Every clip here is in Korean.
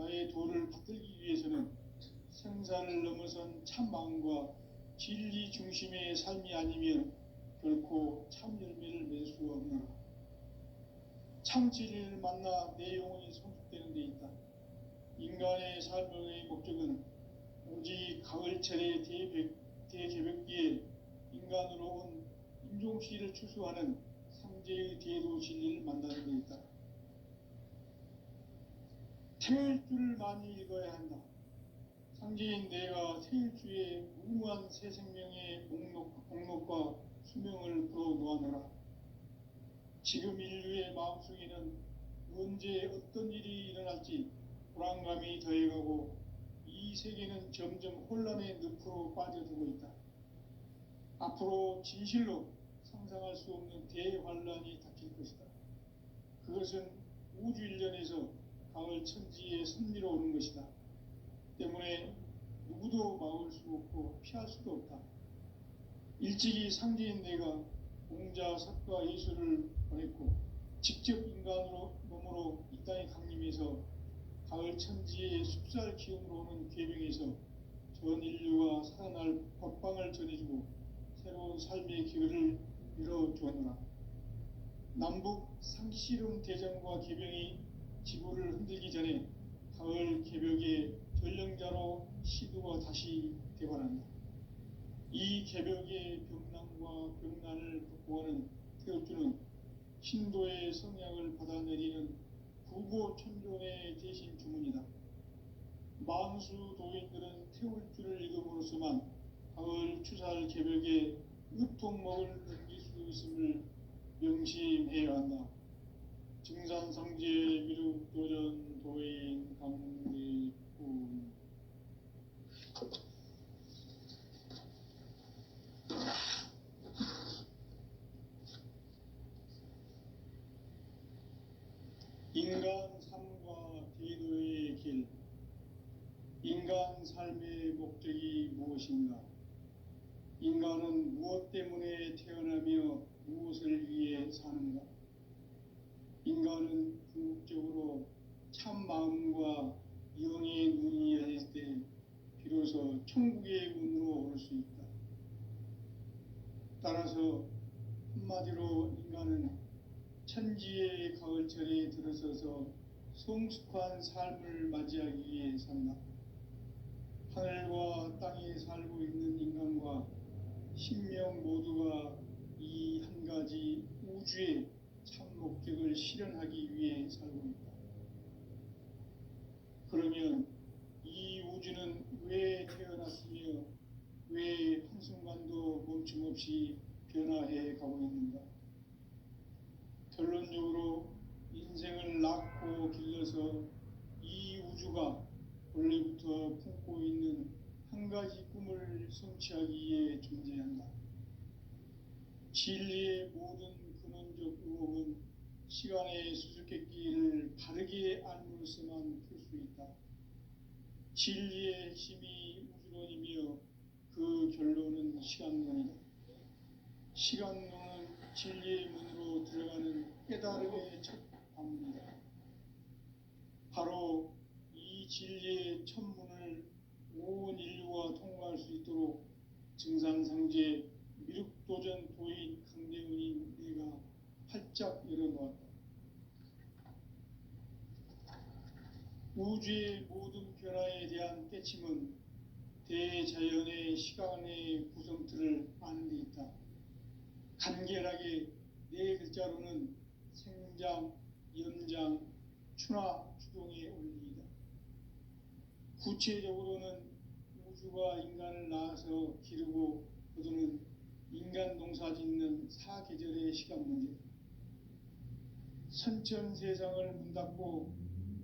나의 도를 받들기 위해서는 생사를 넘어선 참마음과 진리 중심의 삶이 아니면 결코 참 열매를 맺을 수 없노라. 참 진리를 만나 내 영혼이 성숙되는 데 있다. 인간의 삶의 목적은 오직 가을철의 대개벽기에 인간으로 온 인종시를 추수하는 상제의 대도 진리를 만나는 데 있다. 태일 줄을 많이 읽어야 한다. 상제인 내가 태일주의 무궁한 새 생명의 목록과 수명을 풀어놓아노라. 지금 인류의 마음속에는 언제 어떤 일이 일어날지 불안감이 더해가고 이 세계는 점점 혼란의 늪으로 빠져들고 있다. 앞으로 진실로 상상할 수 없는 대환란이 닥칠 것이다. 그것은 우주 일련에서 가을 천지의 섭리로 오는 것이다. 때문에 누구도 막을 수 없고 피할 수도 없다. 일찍이 상제인 내가 공자, 석가, 예수를 보냈고 직접 인간으로 몸으로 이 땅에 강림해서 가을 천지의 숲살 기운으로 오는 계명에서 전 인류가 살아날 법방을 전해주고 새로운 삶의 기회를 열어주었노라. 남북 상씨름 대전과 계병이 지구를 흔들기 전에 가을 개벽의 전령자로 시두가 다시 되관한다. 이 개벽의 병난과 병난을 극복하는 태울주는 신도의 성약을 받아내리는 구보천존의 대신 주문이다. 만수 도인들은 태울주를 읽음으로써만 가을 추살 개벽의 으통목을 넘길 수 있음을 명심해야 한다. 증산상제 미륵도전 도인 강대군. 인간 삶과 대도의 길. 인간 삶의 목적이 무엇인가? 인간은 무엇 때문에 태어나며 무엇을 위해 사는가? 인간은 궁극적으로 참 마음과 영의 눈이 열릴 때 비로소 천국의 문으로 오를 수 있다. 따라서 한마디로 인간은 천지의 가을철에 들어서서 성숙한 삶을 맞이하기 위해 산다. 하늘과 땅에 살고 있는 인간과 신명 모두가 이 한 가지 우주의 참 목적을 실현하기 위해 살고 있다. 그러면 이 우주는 왜 태어났으며 왜 한순간도 멈춤없이 변화해 가고 있는가? 결론적으로 인생을 낳고 길러서 이 우주가 원래부터 품고 있는 한 가지 꿈을 성취하기 위해 존재한다. 진리의 모든 근원적 의혹은 시간의 수수께끼를 바르게 알므로써만 풀 수 있다. 진리의 핵심이 우주론이며 그 결론은 시간론이다. 시간론은 진리의 문으로 들어가는 깨달음의 첫 방문이다. 바로 이 진리의 첫 문을 온 인류가 통과할 수 있도록 증산상제 미륵도전 도인 강대훈이 내가 활짝 열어놓았다. 우주의 모든 변화에 대한 깨침은 대자연의 시간의 구성틀을 아는 데 있다. 간결하게 네 글자로는 생장, 연장, 추나 추동의 원리이다. 구체적으로는 우주가 인간을 낳아서 기르고 거두는 인간 농사 짓는 사계절의 시간 문제. 선천 세상을 문 닫고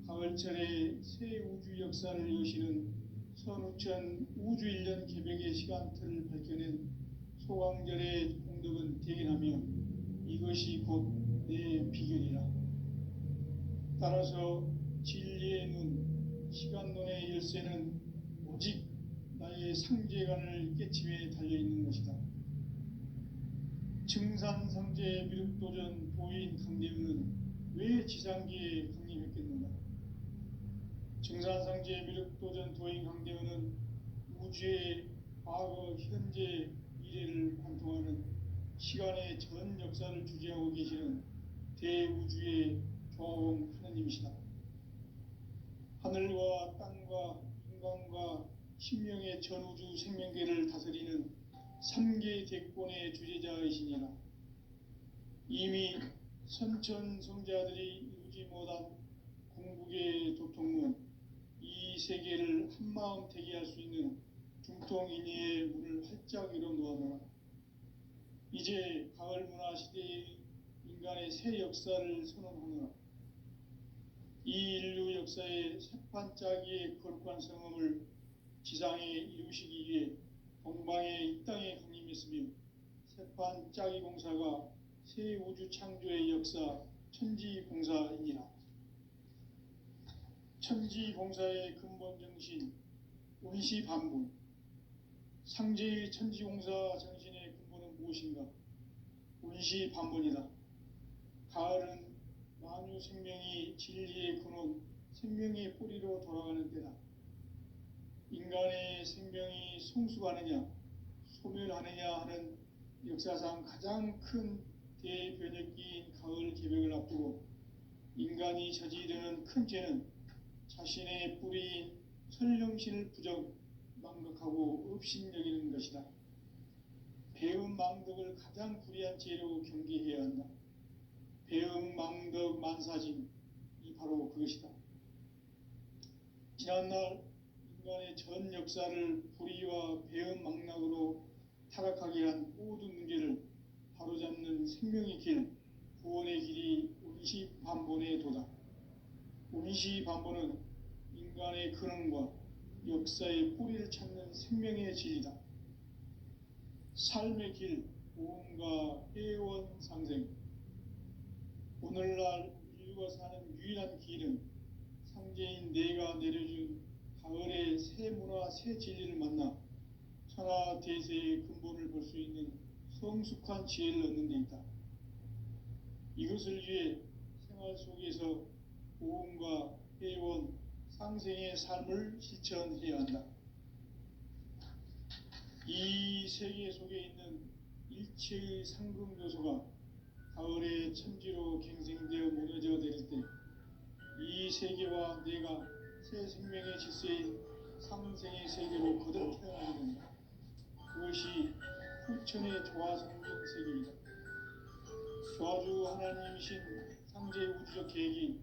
가을철에 새 우주 역사를 여시는 선우천 우주 1년 개벽의 시간틀을 밝혀낸 소강절의 공덕은 대견하며 이것이 곧 내 비결이라. 따라서 진리의 눈, 시간론의 열쇠는 오직 나의 상제관을 깨침에 달려있는 것이다. 증산상제 미륵도전 도인 강대훈은 왜 지상기에 강림했겠는가? 증산상제 미륵도전 도인 강대원은 우주의 과거, 현재, 미래를 관통하는 시간의 전 역사를 주재하고 계시는 대우주의 조화원 하느님이시다. 하늘과 땅과 인간과 신명의 전우주 생명계를 다스리는 3계 대권의 주재자이시니라. 이미 선천성자들이 이루지 못한 궁극의 도통문, 이 세계를 한마음 대기할 수 있는 중통인의의 문을 활짝 열어 놓아노라. 이제 가을 문화 시대의 인간의 새 역사를 선언하노라. 이 인류 역사의 새판짜기의 거룩한 성음을 지상에 이루시기 위해 동방에 이 땅에 강림했으며 새판짜기 공사가 새 우주 창조의 역사 천지공사이니라. 천지공사의 근본 정신 원시반분, 상제의 천지공사 정신의 근본은 무엇인가? 원시반분이다. 가을은 만유 생명이 진리의 근원, 생명의 뿌리로 돌아가는 때다. 인간의 생명이 성숙하느냐, 소멸하느냐 하는 역사상 가장 큰 대변혁기인 가을 개벽을 앞두고 인간이 저지르는 큰 죄는 자신의 뿌리인 설령신을 망각하고 업신여기는 것이다. 배음 망덕을 가장 불의한 죄로 경계해야 한다. 배음 망덕 만사짐, 이 바로 그것이다. 지난날 인간의 전 역사를 불의와 배음 망락으로 타락하게 한 모든 문제를 바로잡는 생명의 길, 구원의 길이 원시반본의 도다. 원시반본은 인간의 근원과 역사의 뿌리를 찾는 생명의 진리다. 삶의 길, 보험과 회원 상생. 오늘날 인류가 사는 유일한 길은 상제인 내가 내려준 가을의 새 문화, 새 진리를 만나 천하 대세의 근본을 볼 수 있는 성숙한 지혜를 얻는 데 있다. 이것을 위해 생활 속에서 보험과 회원, 상생의 삶을 실천해야 한다. 이 세계 속에 있는 일체의 상금 요소가 가을의 천지로 갱생되어 무너져 내릴 때 이 세계와 내가 새 생명의 질서인 상생의 세계로 거듭 태어나게 된다. 그것이 후천의 조화성경 세계이다. 조화주 하나님이신 상제의 우주적 계획이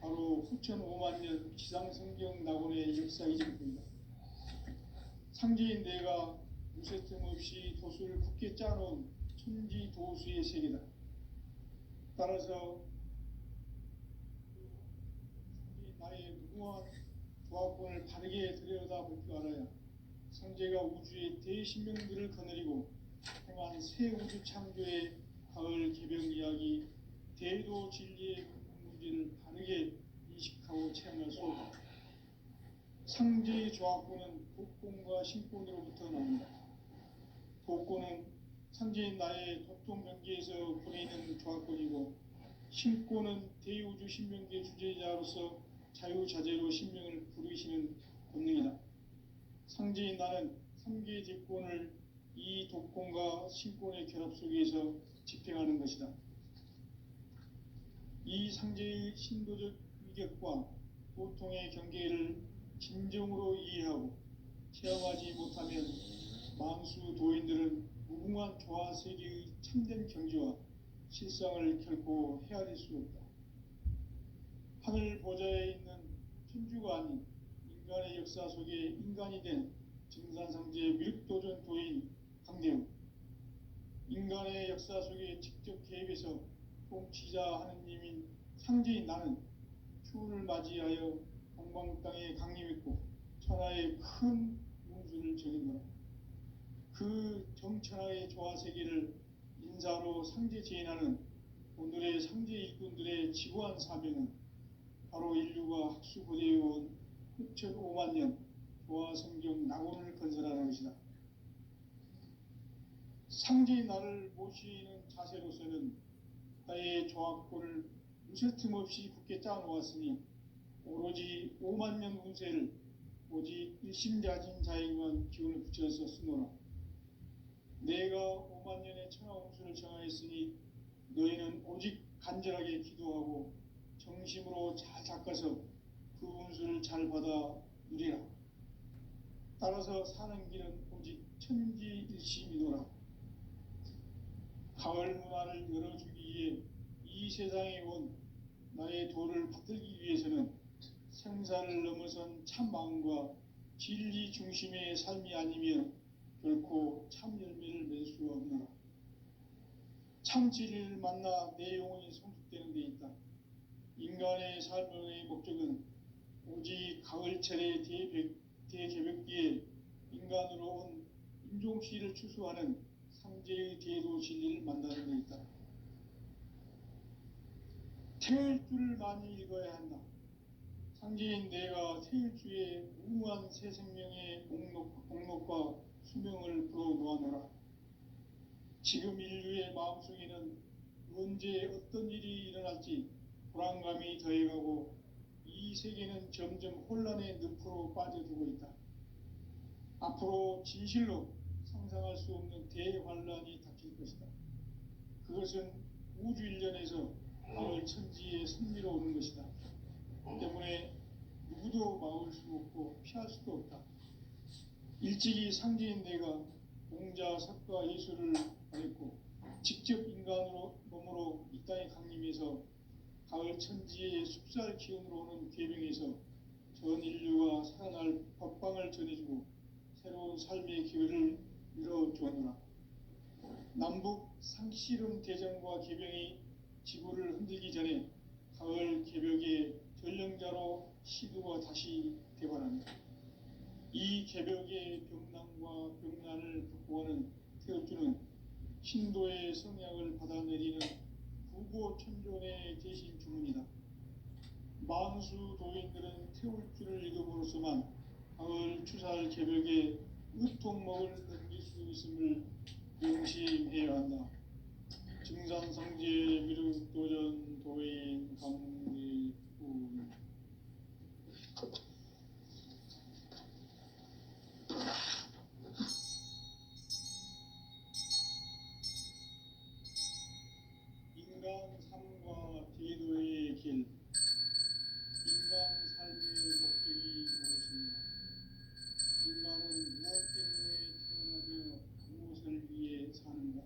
바로 후천 5만 년 지상성경 낙원의 역사이실 뿐이다. 상제인 내가 무쇠틈 없이 도수를 굳게 짜놓은 천지도수의 세계다. 따라서 나의 무궁한 조합권을 바르게 들여다볼 줄 알아야 상제가 우주의 대신명들을 거느리고 행한 새 우주 창조의 가을 개벽 이야기, 대도 진리의 문제를 바르게 인식하고 체험할 수 없다. 상제의 조합권은 독권과 신권으로부터 나온다. 독권은 상제인 나의 도통경계에서 보내는 조합권이고, 신권은 대우주 신명계 주제자로서 자유자재로 신명을 부르시는 권능이다. 상제인 나는 3계 대권을 이 독권과 신권의 결합 속에서 집행하는 것이다. 이 상제의 신도적 위격과 보통의 경계를 진정으로 이해하고 체험하지 못하면 만수 도인들은 무궁한 조화세계의 참된 경지와 실상을 결코 헤아릴 수 없다. 하늘 보좌에 있는 천주가 아닌 인간의 역사 속에 인간이 된 증산상제 미륵도전 도인 강대우, 인간의 역사 속에 직접 개입해서 통치자 하느님인 상제인 나는 추운을 맞이하여 동방 땅에 강림했고 천하의 큰 운수를 적인노라. 그 정천하의 조화세계를 인사로 상제 제인하는 오늘의 상제 일꾼들의 지구한 사명은 바로 인류가 학수고대해온 6,5만 년 조화성경 낙원을 건설하는 것이다. 상제인 나를 모시는 자세로서는 나의 조합권을 무쇠틈 없이 굳게 짜놓았으니 오로지 5만 년 운세를 오직 일심자진 자에게만 기운을 붙여서 쓰노라. 내가 5만 년의 천하 운수를 정하였으니 너희는 오직 간절하게 기도하고 정심으로 잘 닦아서 그 운수를 잘 받아 누리라. 따라서 사는 길은 오직 천지일심이노라. 가을 문화를 열어주기 위해 이 세상에 온 나의 도를 받들기 위해서는 생사를 넘어선 참 마음과 진리 중심의 삶이 아니면 결코 참 열매를 맺을 수 없노라. 참 진리를 만나 내 영혼이 성숙되는 데 있다. 인간의 삶의 목적은 오직 가을철의 대개벽기에 인간으로 온 인종시를 추수하는 상제의 대도 진리를 만나는 데 있다. 태일주를 많이 읽어야 한다. 상제인 내가 태일주의 무한 새 생명의 목록과 수명을 불어놓아노라. 지금 인류의 마음속에는 언제 어떤 일이 일어날지 불안감이 더해가고 이 세계는 점점 혼란의 늪으로 빠져들고 있다. 앞으로 진실로 상상할 수 없는 대환란이 닥칠 것이다. 그것은 우주 일련에서 가을 천지의 섭리로 오는 것이다. 때문에 누구도 막을 수 없고 피할 수도 없다. 일찍이 상제인 내가 공자, 석가, 예수를 가렸고 직접 인간으로 몸으로 이 땅에 강림해서 가을 천지의 숲살 기운으로 오는 계명에서 전 인류가 살아날 법방을 전해주고 새로운 삶의 기회를 열어주었노라. 남북 상씨름 대전과 계병이 지구를 흔들기 전에 가을 개벽의 전령자로 시두가 다시 되관한다. 이 개벽의 병난과 병난을 극복하는 태엽주는 신도의 성약을 받아내리는 부고천존의 대신 주문이다. 만수 도인들은 태울주를 읽음으로써만 가을 추살 개벽의 으통목을 넘길 수 있음을 명심해야 한다. 증산상제 미륵도전 도인 강리군. 인간 삶과 제도의 길. 인간 삶의 목적이 무엇인가? 인간은 무엇 때문에 태어나며 무엇을 위해 사는가?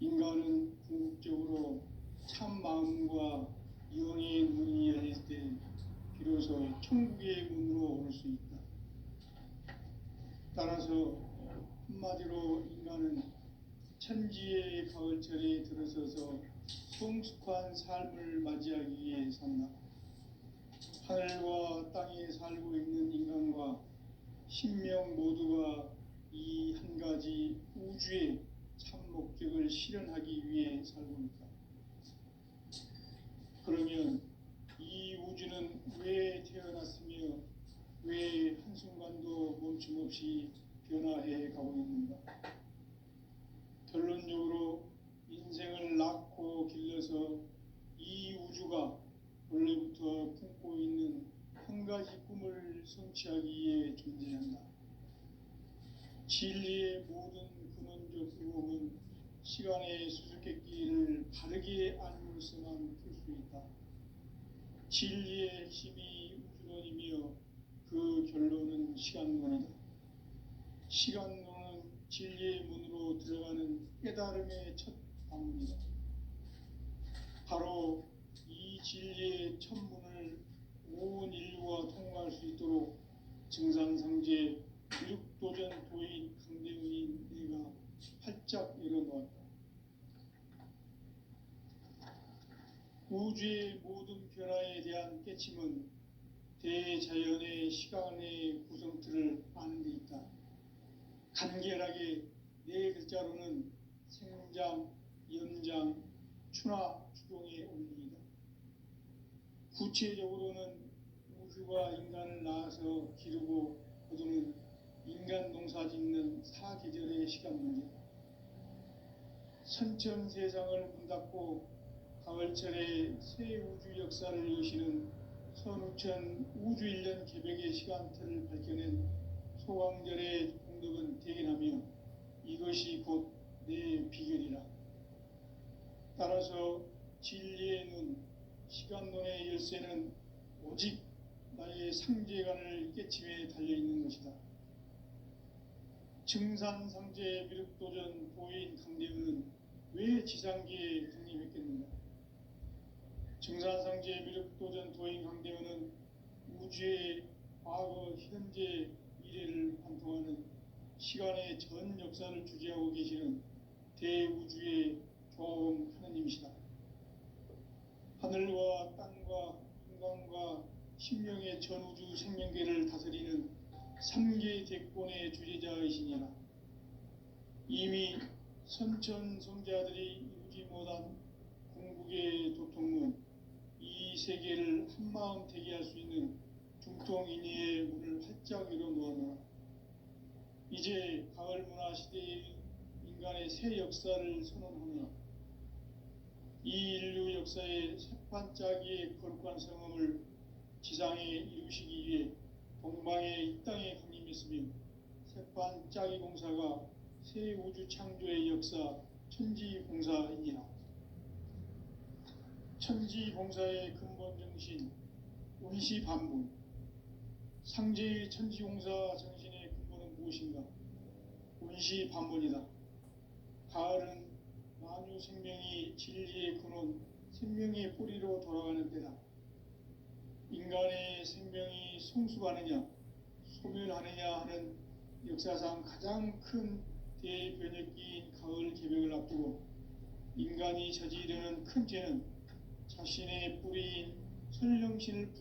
인간은 궁극적으로 참 마음과 영의 문이 열릴 때 비로소 천국의 문으로 올 수 있다. 따라서 한마디로 인간은 천지의 가을철에 들어서서 성숙한 삶을 맞이하기 위해 산다. 하늘과 땅에 살고 있는 인간과 신명 모두가 이 한 가지 우주의 참 목적을 실현하기 위해 살고 있다. 그러면 이 우주는 왜 태어났으며 왜 한순간도 멈춤없이 변화해 가고 있는가? 결론적으로 인생을 낳고 길러서 이 우주가 원래부터 품고 있는 한 가지 꿈을 성취하기 위해 존재한다. 진리의 모든 근원적 의혹은 시간의 수수께끼를 바르게 알므로서만 풀 수 있다. 진리의 핵심이 우주론이며 그 결론은 시간론이다. 시간론은 진리의 문으로 들어가는 깨달음의 첫 방문이다. 바로 이 진리의 첫 문을 온 인류가 통과할 수 있도록 증산상제 미륵도전 도인 강대훈이 내가 활짝 열어놓았다. 우주의 모든 변화에 대한 깨침은 대자연의 시간의 구성틀을 아는 데 있다. 간결하게 네 글자로는 생장, 연장, 추나 추동의 원리이다. 구체적으로는 우주가 인간을 낳아서 기르고 거두는 인간 농사 짓는 사계절의 시간 문제다. 선천 세상을 문 닫고 가을철에 새 우주 역사를 여시는 선우천 우주 1년 개벽의 시간표를 밝혀낸 소강절의 공덕은 대견하며 이것이 곧 내 비결이라. 따라서 진리의 눈, 시간론의 열쇠는 오직 나의 상제관을 깨침에 달려있는 것이다. 증산상제 미륵도전 도인 강대우는 왜 지상계에 강림했겠는가? 증산상제 미륵도전 도인 강대우는 우주의 과거, 현재, 미래를 관통하는 시간의 전 역사를 주재하고 계시는 대우주의 조음 하느님이시다. 하늘과 땅과 인간과 신명의 전우주 생명계를 다스리는 삼계 대권의 주제자이시니라. 이미 선천성자들이 이루지 못한 궁극의 도통문, 이 세계를 한마음 되게 할 수 있는 중통인의의 문을 활짝 열어놓았노라. 이제 가을 문화 시대의 인간의 새 역사를 선언하노라. 이 인류 역사의 새판짜기의 거룩한 성음을 지상에 이루시기 위해 동방의 이 땅에 강림했으며 새판짜기 공사가 새 우주 창조의 역사 천지봉사이니라. 천지봉사의 근본 정신 운시반분, 상제의 천지공사 정신의 근본은 무엇인가? 운시반분이다. 가을은 만유 생명이 진리의 근원, 생명의 뿌리로 돌아가는 때다. 인간의 생명이 성숙하느냐, 소멸하느냐 하는 역사상 가장 큰 대변혁기인 가을 개벽을 앞두고 인간이 저지르는 큰 죄는 자신의 뿌리인 설령신을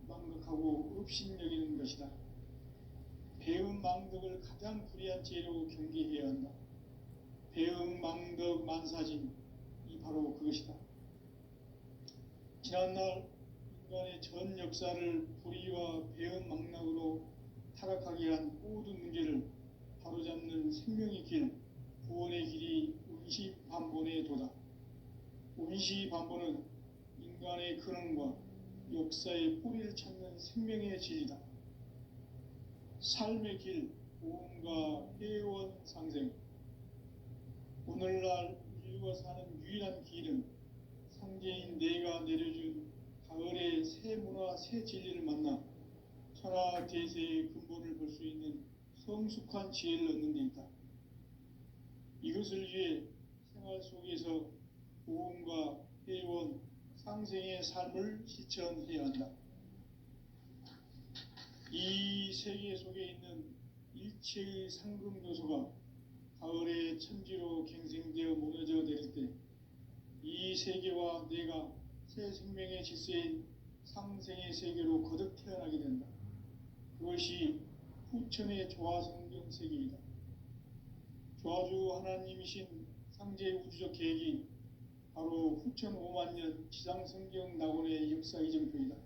망각하고 업신여기는 것이다. 배음 망덕을 가장 불의한 죄로 경계해야 한다. 배음 망덕 만사진, 이 바로 그것이다. 지난날 인간의 전 역사를 불의와 배음 망락으로 타락하게 한 모든 문제를 바로잡는 생명의 길, 구원의 길이 운시반본의 도다. 운시반본은 인간의 근원과 역사의 뿌리를 찾는 생명의 진리다. 삶의 길, 보험과 회원 상생. 오늘날 인류가 사는 유일한 길은 상제인 내가 내려준 가을의 새 문화, 새 진리를 만나 천하 대세의 근본을 볼 수 있는 성숙한 지혜를 얻는 데 있다. 이것을 위해 생활 속에서 보험과 회원, 상생의 삶을 실천해야 한다. 이 세계 속에 있는 일체의 상금 요소가 가을의 천지로 갱생되어 무너져 내릴 때 이 세계와 내가 새 생명의 질서인 상생의 세계로 거듭 태어나게 된다. 그것이 후천의 조화성경 세계이다. 조화주 하나님이신 상제의 우주적 계획이 바로 후천 5만년 지상성경 낙원의 역사 이정표이다.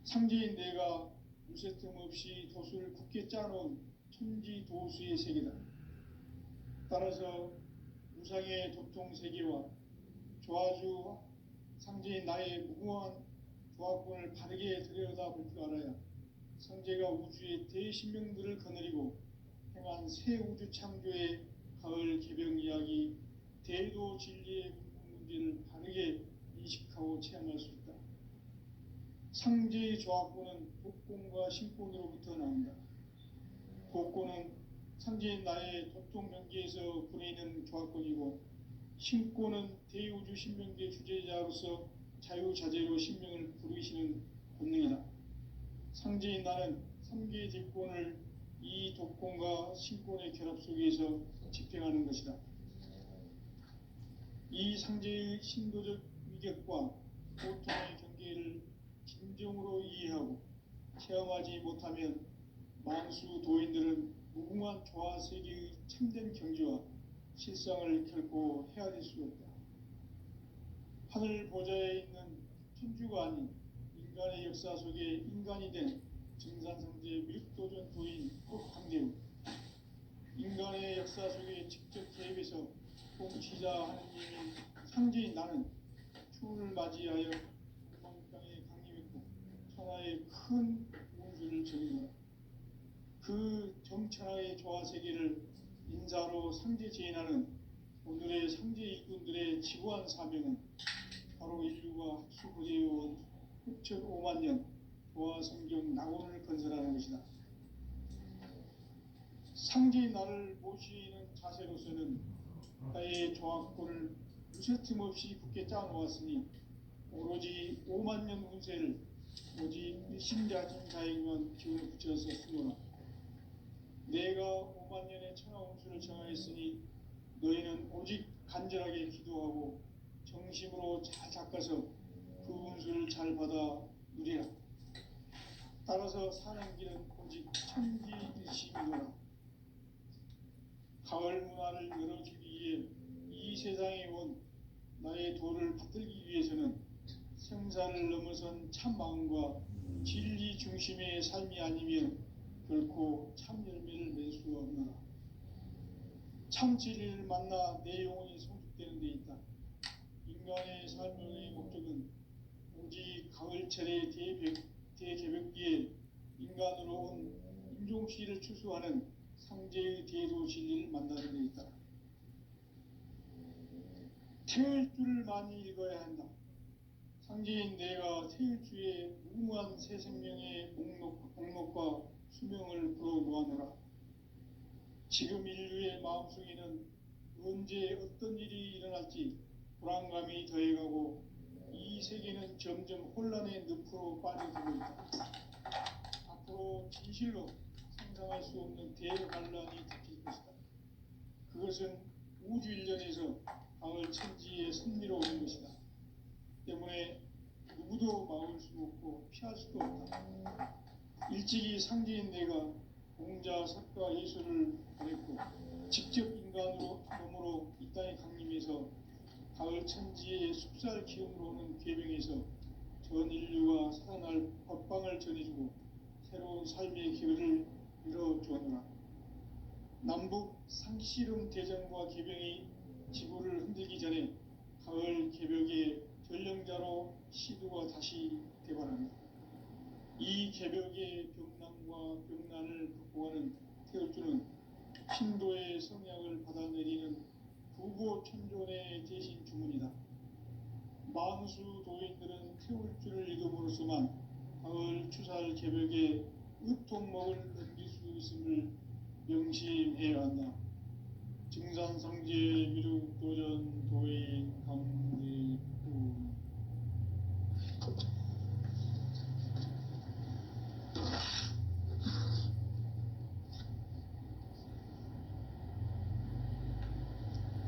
상제인 내가 무쇠틈 없이 도수를 굳게 짜놓은 천지도수의 세계다. 따라서 무상의 도통세계와 조화주 상제인 나의 무궁한 조화권을 바르게 들여다볼 줄 알아야 상제가 우주의 대신명들을 거느리고 행한 새 우주 창조의 가을 개벽 이야기, 대도 진리의 근본 문제를 바르게 인식하고 체험할 수 있다. 상제의 조화권은 복권과 신권으로부터 나온다. 복권은 상제인 나의 도통 경계에서 보내는 조화권이고, 신권은 대우주 신명계 주제자로서 자유자재로 신명을 부르시는 본능이다. 상제인 나는 3개의 대권을 이 독권과 신권의 결합 속에서 집행하는 것이다. 이 상제의 신도적 위격과 고통의 경계를 진정으로 이해하고 체험하지 못하면 만수 도인들은 무궁한 조화세계의 참된 경지와 실상을 결코 헤아릴 수 없다. 하늘 보좌에 있는 천주가 아닌 인간의 역사 속에 인간이 된 증산상제 미륵도전 도인 꼭강대우, 인간의 역사 속에 직접 개입해서 통치자 하느님인 상제인 나는 추운을 맞이하여 동방 땅에 강림했고 큰 운수를 전이노라. 그 정천하의 조화세계를 인자로 상제 제인하는 오늘의 상제 일꾼들의 지구한 사명은 바로 인류가 학수고대해온 6,5만 년 조화성경 낙원을 건설하는 것이다. 상제의 나를 모시는 자세로서는 나의 조화권을 무쇠틈 없이 굳게 짜놓았으니 오로지 5만 년 운세를 오직 일심자진자에게만 기운을 붙여서 쓰노라. 내가 5만 년의 천하 운수를 정하였으니 너희는 오직 간절하게 기도하고 정심으로 잘 닦아서 그 운수를 잘 받아 누리라. 따라서 사는 길은 오직 천지일심이노라. 가을 문화를 열어주기 위해 이 세상에 온 나의 도를 받들기 위해서는 생사를 넘어선 참 마음과 진리 중심의 삶이 아니면 결코 참 열매를 맺을 수 없노라. 참 진리를 만나 내 영혼이 성숙되는 데 있다. 인간의 삶의 목적은 오직 가을철의 대개벽기에 인간으로 온 인종시를 추수하는 상제의 대도 진리를 만나는 데 있다. 태울 줄을 많이 읽어야 한다. 상제인 내가 태일주의 무궁한 새 생명의 목록과 수명을 불어놓아노라. 지금 인류의 마음속에는 언제 어떤 일이 일어날지 불안감이 더해가고 이 세계는 점점 혼란의 늪으로 빠져들고 있다. 앞으로 진실로 상상할 수 없는 대반란이 닥칠 것이다. 그것은 우주 일련에서 가을 천지에 선미로 오는 것이다. 때문에 누구도 막을 수 없고 피할 수도 없다. 일찍이 상제인 내가 공자, 석가, 예수를 보냈고 직접 인간으로 몸으로 이 땅에 강림해서 가을 천지의 숲살 기운으로 오는 계명에서 전 인류가 살아날 법방을 전해주고 새로운 삶의 기회를 열어주었노라. 남북 상씨름 대전과 개병이 지구를 흔들기 전에 가을 개벽의 전령자로 시두가 다시 대발한다. 이 개벽의 병난과 병난을 극복하는 태울주는 신도의 성약을 받아내리는 부고천존의 대신 주문이다. 만수 도인들은 태울주를 이름으로서만 가을 추살 개벽에 으통목을 넘길 수 있음을 명심해야 한다. 증산상제 미륵도전 도인 강제부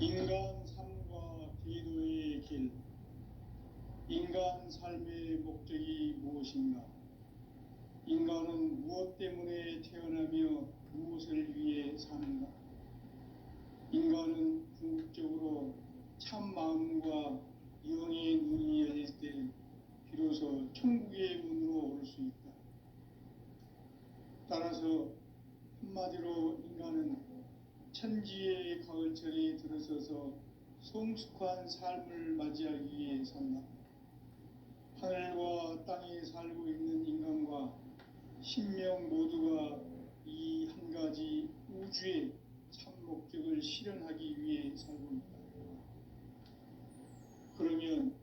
인간 삶과 기도의 길. 인간 삶의 목적이 무엇인가? 인간은 무엇 때문에 태어나며 무엇을 위해 사는가? 인간은 궁극적으로 참 마음과 영의 눈이 열릴 때 비로소 천국의 문으로 오를 수 있다. 따라서 한마디로 인간은 천지의 가을철에 들어서서 성숙한 삶을 맞이하기 위해 산다. 하늘과 땅에 살고 있는 인간과 신명 모두가 이 한 가지 우주의 참 목적을 실현하기 위해 살고 있다. 그러면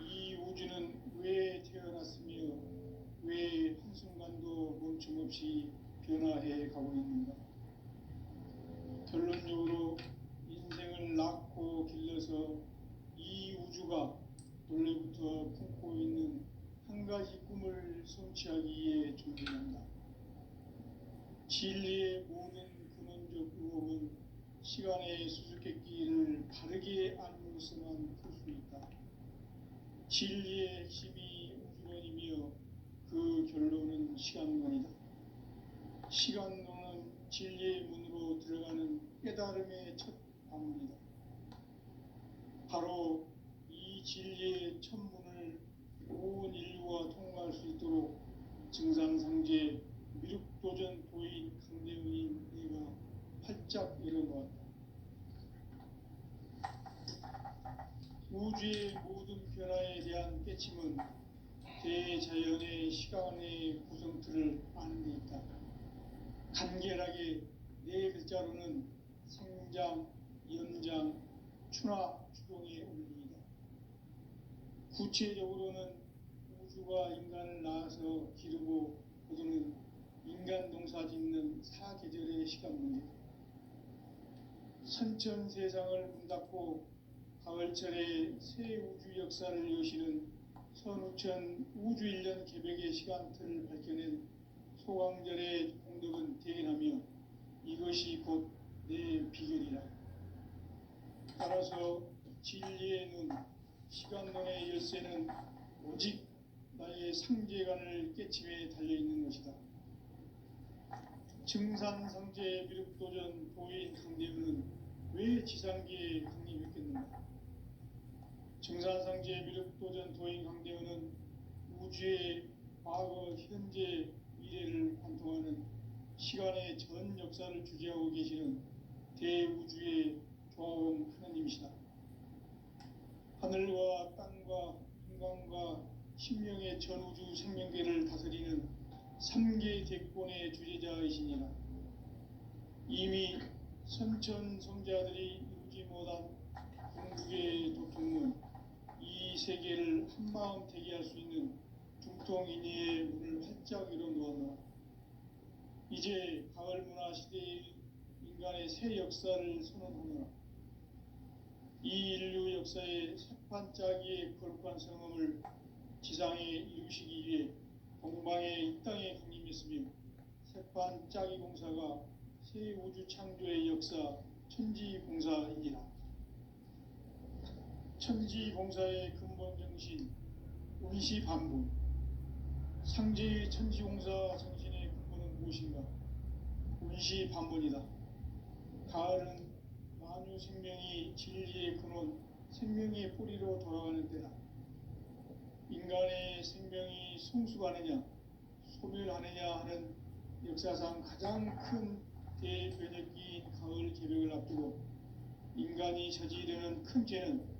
이 우주는 왜 태어났으며 왜 한순간도 멈춤없이 변화해 가고 있는가? 결론적으로 인생을 낳고 길러서 이 우주가 원래부터 품고 있는 한 가지 꿈을 성취하기 위해 존재한다. 진리의 모든 근원적 의혹은 시간의 수수께끼를 바르게 알므로서만 풀 수 있다. 진리의 핵심이 우주론이며 그 결론은 시간론이다. 시간론은 진리의 문으로 들어가는 깨달음의 첫 방문이다. 바로 이 진리의 첫 문을 온 인류가 통과할 수 있도록 증산상제 미륵도전 도인 강대훈인 내가 활짝 열어놓았다. 우주의 모든 변화에 대한 깨침은 대자연의 시간의 것을 아는 데 있다. 간결하게 네 글자로는 생장, 연장, 추나 추동의 원리이다. 구체적으로는 우주가 인간을 낳아서 기르고 거두는 인간 농사 짓는 사계절의 시간 문제, 선천 세상을 문 닫고 가을철에 새 우주 역사를 여시는 선우천 우주일년 개벽의 시간틀을 밝혀낸 소강절의 공덕은 대견하며 이것이 곧 내 비결이라. 따라서 진리의 눈, 시간론의 열쇠는 오직 나의 상제관을 깨침에 달려있는 것이다. 증산상제 미륵도전 도인 강대우는 왜 지상계에 강림했겠는가? 증산상제 미륵도전 도인 강대우는 우주의 과거, 현재, 미래를 관통하는 시간의 전 역사를 주재하고 계시는 대우주의 조화원 하나님이시다. 하늘과 땅과 인간과 신명의 전우주 생명계를 다스리는 3계 대권의 주제자이시니라. 이미 선천성자들이 이루지 못한 궁극의 도통은 이 세계를 한마음 대기할 수 있는 중통인의의 문을 활짝 열어놓았노라. 이제 가을 문화 시대의 인간의 새 역사를 선언하노라. 이 인류 역사의 새판짜기의 거룩한 성음을 지상에 이루시기 위해 동방의 이 땅에 강림했으며 새판짜기 공사가 새 우주 창조의 역사 천지공사이니라. 천지공사의 근본 정신 운시반분, 상제의 천지공사 정신의 근본은 무엇인가? 운시반분이다. 가을은 만유 생명이 진리의 근원, 생명의 뿌리로 돌아가는 때다. 인간의 생명이 성숙하느냐, 소멸하느냐 하는 역사상 가장 큰 대변혁기인 가을 개벽을 앞두고 인간이 저지르는 큰 죄는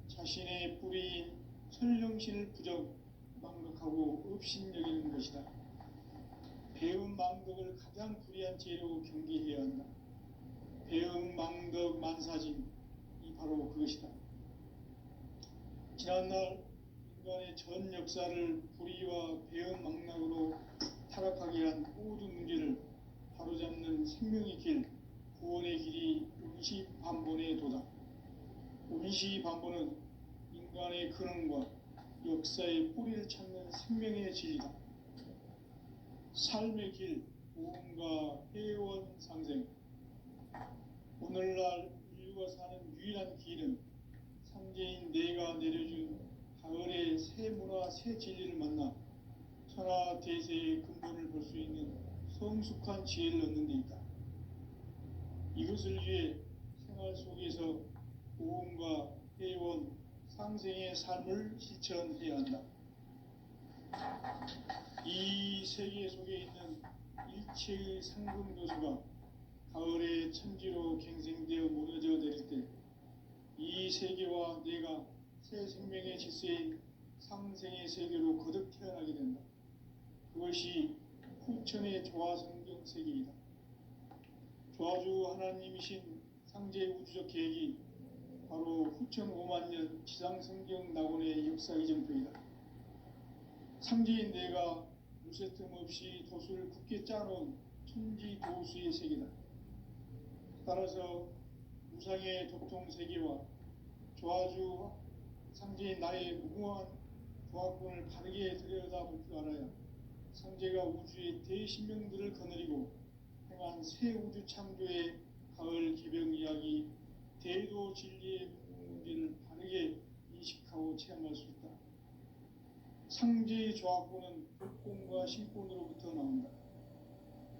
자신의 뿌리인 설령신을 부정, 망각하고 업신여기는 것이다. 배움 망덕을 가장 불의한 죄로 경계해야 한다. 배움 망덕 만사짐이 바로 그것이다. 지난날 인간의 전 역사를 불의와 배움 망락으로 타락하게 한 모든 문제를 바로잡는 생명의 길, 구원의 길이 운시반본의 도다. 운시반본은 인간의 근원과 역사의 뿌리를 찾는 생명의 진리다. 삶의 길, 무언가 회원 상생. 오늘날 인류가 사는 유일한 길은 상제인 내가 내려준 가을의 새 문화, 새 진리를 만나 천하 대세의 근본을 볼 수 있는 성숙한 지혜를 얻는 데 있다. 이것을 위해 생활 속에서 보험과 회원, 상생의 삶을 실천해야 한다. 이 세계 속에 있는 일체의 상금 요소가 가을의 천지로 갱생되어 무너져 내릴 때 이 세계와 내가 새 생명의 질서인 상생의 세계로 거듭 태어나게 된다. 그것이 후천의 조화성경 세계이다. 조화주 하나님이신 상제 우주적 계획이 바로 후천 5만 년 지상성경 낙원의 역사 이정표이다. 상제인 내가 무쇠틈 없이 도수를 굳게 짜놓은 천지 도수의 세계다. 따라서 무상의 도통 세계와 조화주 상제인 나의 무궁한 조화권을 바르게 들여다볼 줄 알아야 상제가 우주의 대신명들을 거느리고 행한 새 우주 창조의 가을 개벽 이야기, 대도 진리의 문제를 바르게 인식하고 체험할 수 있다. 상제의 조화권은 복권과 신권으로부터 나온다.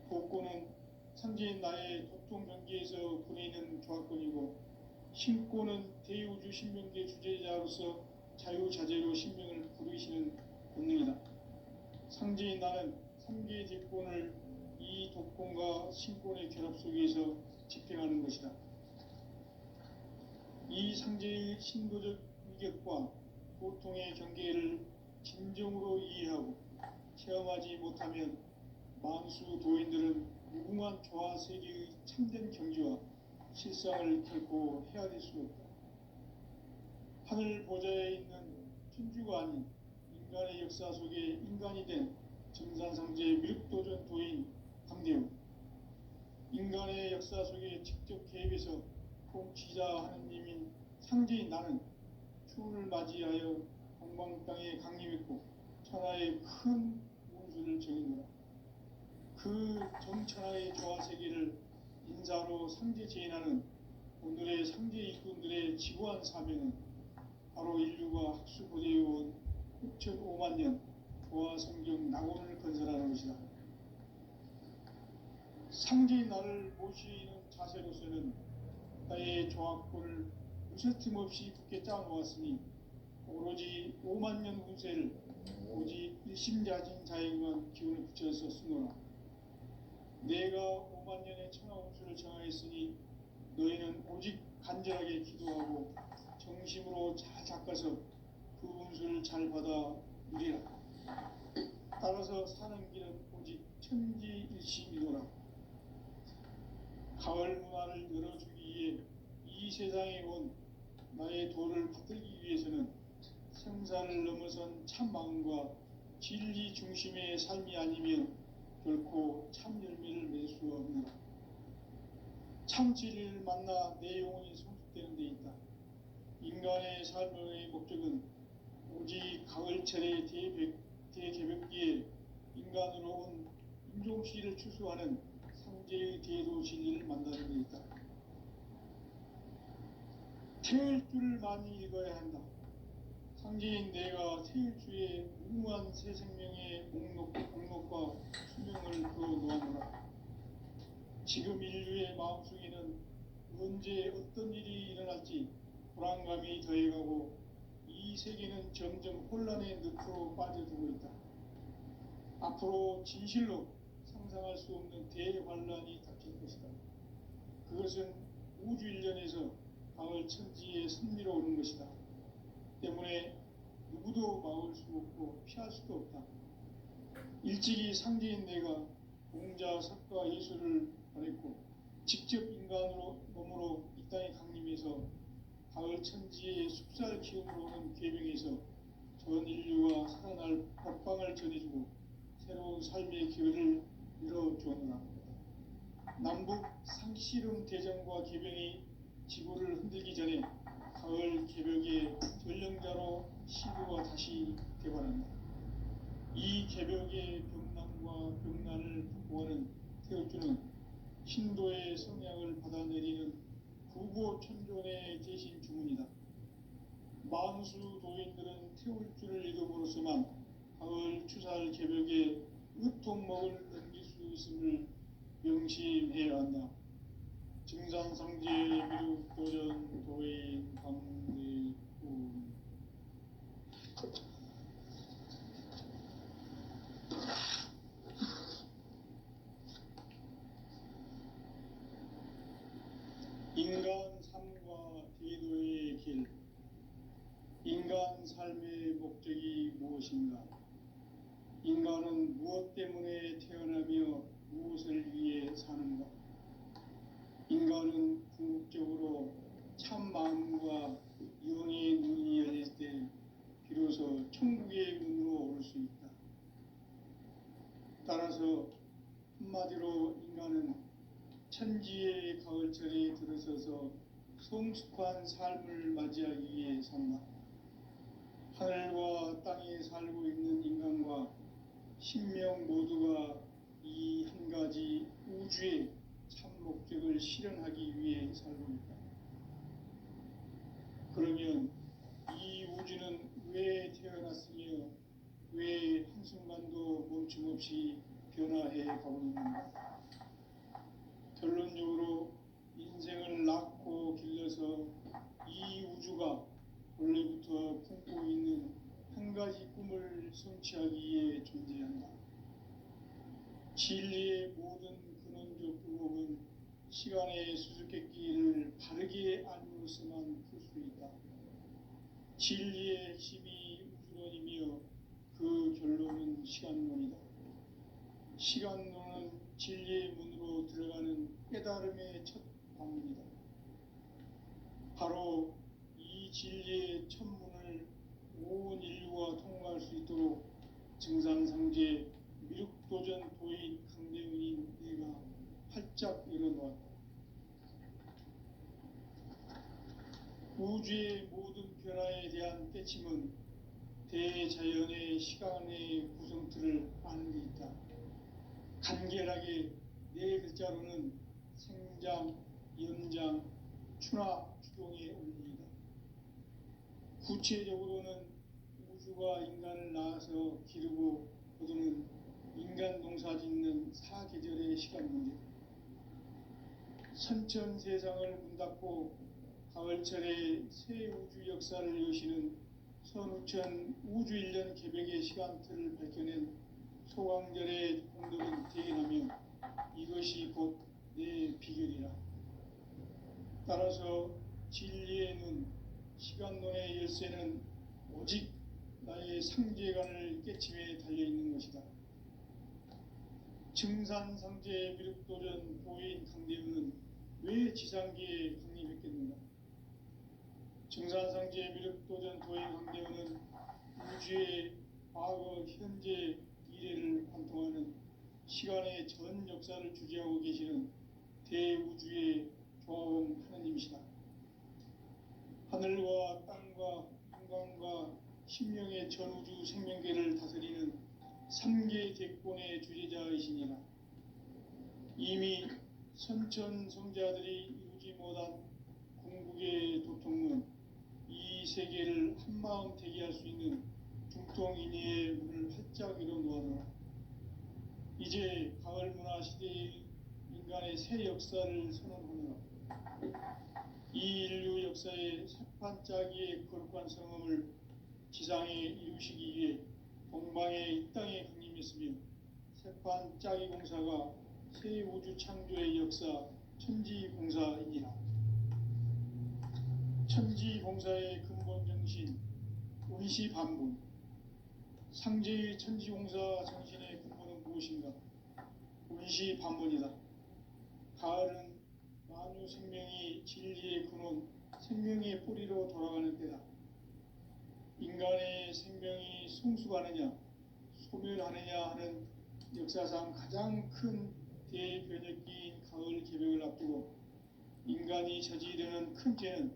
복권은 상제인 나의 도통 경계에서 보내는 조화권이고, 신권은 대우주 신명계 주제자로서 자유자재로 신명을 부르시는 본능이다. 상제인 나는 3개의 뒷권을 이 독권과 신권의 결합 속에서 집행하는 것이다. 이 상제의 신도적 위격과 고통의 경계를 진정으로 이해하고 체험하지 못하면 만수 도인들은 무궁한 조화 세계의 참된 경지와 실상을 결코 헤아릴 수 없다. 하늘 보좌에 있는 천주가 아닌 인간의 역사 속에 인간이 된 증산상제 미륵도전 도인 강대우, 인간의 역사 속에 직접 개입해서 통치자 하느님인 상제인 나는 추후를 맞이하여 동방 땅에 강림했고 천하의 큰 운수를 정했노라. 그 정천하의 조화세계를 인사로 상제 제인하는 오늘의 상제 일꾼들의 지구한 사명은 바로 인류가 학수고대해온 6,500만 년 조화성경 낙원을 건설하는 것이다. 상제인 나를 모시는 자세로서는 나의 조합권을 무쇠틈 없이 굳게 짜놓았으니 오로지 5만 년 운세를 오직 일심자진 자에게만 기운을 붙여서 쓰노라. 내가 5만 년의 천하 운수를 정하였으니 너희는 오직 간절하게 기도하고 정심으로 잘 닦아서 그 운수를 잘 받아 누리라. 따라서 사는 길은 오직 천지일심이노라. 가을 문화를 열어주기 위해 이 세상에 온 나의 도를 받들기 위해서는 생사를 넘어선 참 마음과 진리 중심의 삶이 아니면 결코 참 열매를 맺을 수 없노라. 참 진리를 만나 내 영혼이 성숙되는 데 있다. 인간의 삶의 목적은 오직 가을철의 대개벽기에 인간으로 온 인종씨를 추수하는 상제의 대도 진리를 만나는 데 있다. 태일주를 많이 읽어야 한다. 상제인 내가 태일주의 무궁한 새 생명의 목록과 수명을 풀어놓아노라. 지금 인류의 마음속에는 언제 어떤 일이 일어날지 불안감이 더해가고 이 세계는 점점 혼란의 늪으로 빠져들고 있다. 앞으로 진실로 상상할 수 없는 대환란이 닥칠 것이다. 그것은 우주 일련에서 가을 천지에 선미로 오는 것이다. 때문에 누구도 막을 수 없고 피할 수도 없다. 일찍이 상제인 내가 공자, 석가, 예수를 보냈고 직접 인간으로 몸으로 이 땅에 강림해서 가을 천지의 숲살 기운으로 오는 계명에서 전 인류와 살아날 법방을 전해주고 새로운 삶의 기회를 열어주었노라. 남북 상씨름 대전과 개병이 지구를 흔들기 전에 가을 개벽의 전령자로 시구가 다시 개발한다. 이 개벽의 병난과 병난을 극복하는 태울주는 신도의 성향을 받아내리는 구고천존의 대신 주문이다. 만수 도인들은 태울주를 읽음으로써만 가을 추살 개벽에 으통먹을 넘길 수 있음을 명심해야 한다. 증산상제의 미륵도전 도인 강대훈. 인간 삶과 대도의 길. 인간 삶의 목적이 무엇인가? 인간은 무엇 때문에 태어나며 무엇을 위해 사는가? 인간은 궁극적으로 참 마음과 영의 눈이 열릴 때 비로소 천국의 문으로 오를 수 있다. 따라서 한마디로 인간은 천지의 가을철에 들어서서 성숙한 삶을 맞이하기 위해 산다. 하늘과 땅에 살고 있는 인간과 신명 모두가 이 한 가지 우주의 참 목적을 실현하기 위해 살고 있다. 그러면 이 우주는 왜 태어났으며 왜 한순간도 멈춤없이 변화해 가고 있는가? 결론적으로 인생을 낳고 길러서 이 우주가 원래부터 품고 있는 한 가지 꿈을 성취하기 위해 존재한다. 진리의 모든 근원적 방법은 시간의 수수께끼를 바르게 알므로서만 풀 수 있다. 진리의 핵심이 우주론이며 그 결론은 시간론이다. 시간론은 진리의 문으로 들어가는 깨달음의 첫 방문이다. 바로 이 진리의 첫 문을 온 인류가 통과할 수 있도록 증산상제 미륵도전 도인 강대훈인 내가 활짝 열어놓았다. 우주의 모든 변화에 대한 깨침은 대자연의 시간의 구성틀을 아는 데 있다. 간결하게 네 글자로는 생장, 연장, 추나 추동의 원리이다. 구체적으로는 우주가 인간을 낳아서 기르고 거두는 인간 농사 짓는 사계절의 시간 문제. 선천 세상을 문 닫고 가을철에 새 우주 역사를 여시는 선우천 우주 1년 개벽의 시간틀을 밝혀낸 소강절의 공덕은 대견하며 이것이 곧 내 비결이라. 따라서 진리의 눈, 시간론의 열쇠는 오직 나의 상제관을 깨침에 달려있는 것이다. 증산상제 미륵도전 도인 강대훈은 왜 지상계에 강림했겠는가? 증산상제 미륵도전 도인 강대훈은 우주의 과거, 현재, 미래를 관통하는 시간의 전 역사를 주재하고 계시는 대우주의 조화원 하나님이시다. 하늘과 땅과 인간과 심령의 전우주 생명계를 다스리는 3계 대권의 주재자이시니라. 이미 선천 성자들이 이루지 못한 궁극의 도통문, 이 세계를 한마음 대기할 수 있는 중통인의의 문을 활짝 열어놓아라. 이제 가을 문화 시대의 인간의 새 역사를 선언하노라. 이 인류 역사의 새판짜기의 거룩한 성음을 지상에 이루시기 위해 동방의 이 땅에 강림했으며 새판짜기 공사가 새 우주 창조의 역사 천지공사이니라. 천지공사의 근본 정신 운시반분. 상제의 천지공사 정신의 근본은 무엇인가? 운시반분이다. 가을은 만유 생명이 진리의 근원, 생명의 뿌리로 돌아가는 때다. 인간의 생명이 성숙하느냐, 소멸하느냐 하는 역사상 가장 큰 대변혁기인 가을 개벽을 앞두고 인간이 저지르는 큰 죄는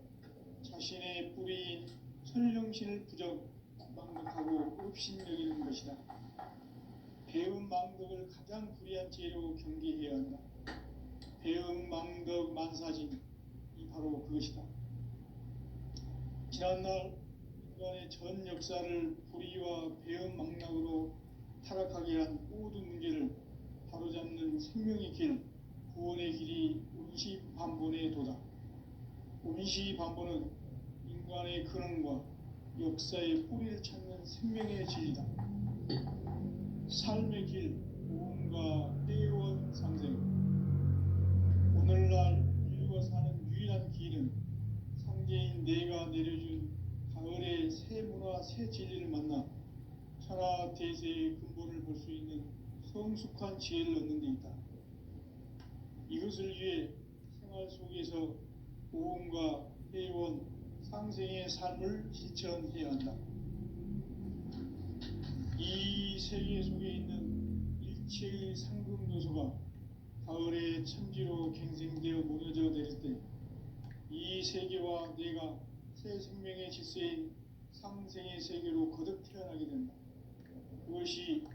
자신의 뿌리인 설령신을 망덕하고 업신여기는 것이다. 배음 망덕을 가장 불의한 죄로 경계해야 한다. 배음 망덕 만사진, 이 바로 그것이다. 지난날 인간의 전 역사를 불의와 배음 망락으로 타락하게 한 모든 문제를 바로잡는 생명의 길, 구원의 길이 운시반본의 도다. 운시반본은 인간의 근원과 역사의 뿌리를 찾는 생명의 진리다. 삶의 길, 모험과 회원 상생. 오늘날 인류가 사는 유일한 길은 상제인 내가 내려준 가을의 새 문화, 새 진리를 만나 천하 대세의 근본을 볼 수 있는 성숙한 지혜를 얻는 데 있다. 이것을 위해 생활 속에서 모험과 회원, 상생의 삶을 실천해야 한다. 이 세계 속에 있는 일체의 상급 요소가 가을의 천지로 갱생되어 무너져 내릴 때 이 세계와 내가 새 생명의 질서인 상생의 세계로 거듭 태어나게 된다. 그것이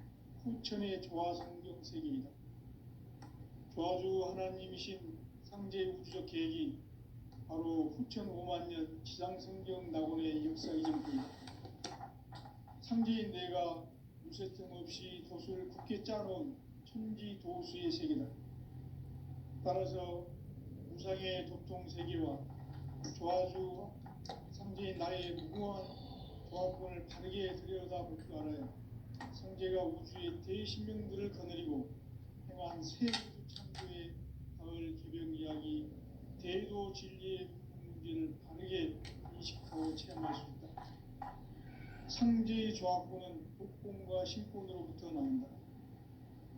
후천의 조화성경 세계이다. 조화주 하나님이신 상제 우주적 계획이 바로 후천 5만년 지상성경 낙원의 역사 이전입니다. 상제인 내가 무쇠틈 없이 돛을 굳게 짜놓은 천지 도수의 세계다. 따라서 무상의 도통 세계와 조화주 상제인 나의 무궁한 조합권을 바르게 들여다볼 줄 알아야 상제가 우주의 대신명들을 거느리고 행한 새 우주 창조의 가을 개벽 이야기, 대도 진리의 문제를 바르게 인식하고 체험할 수 있다. 상제의 조합권은 독본과 신본으로부터 나온다.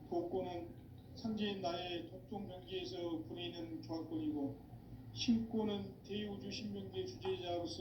독 먹고는 상제인 나의 독종 병기에서 보내는 교화권이고, 신고는 대우주 신병기의 주재자로서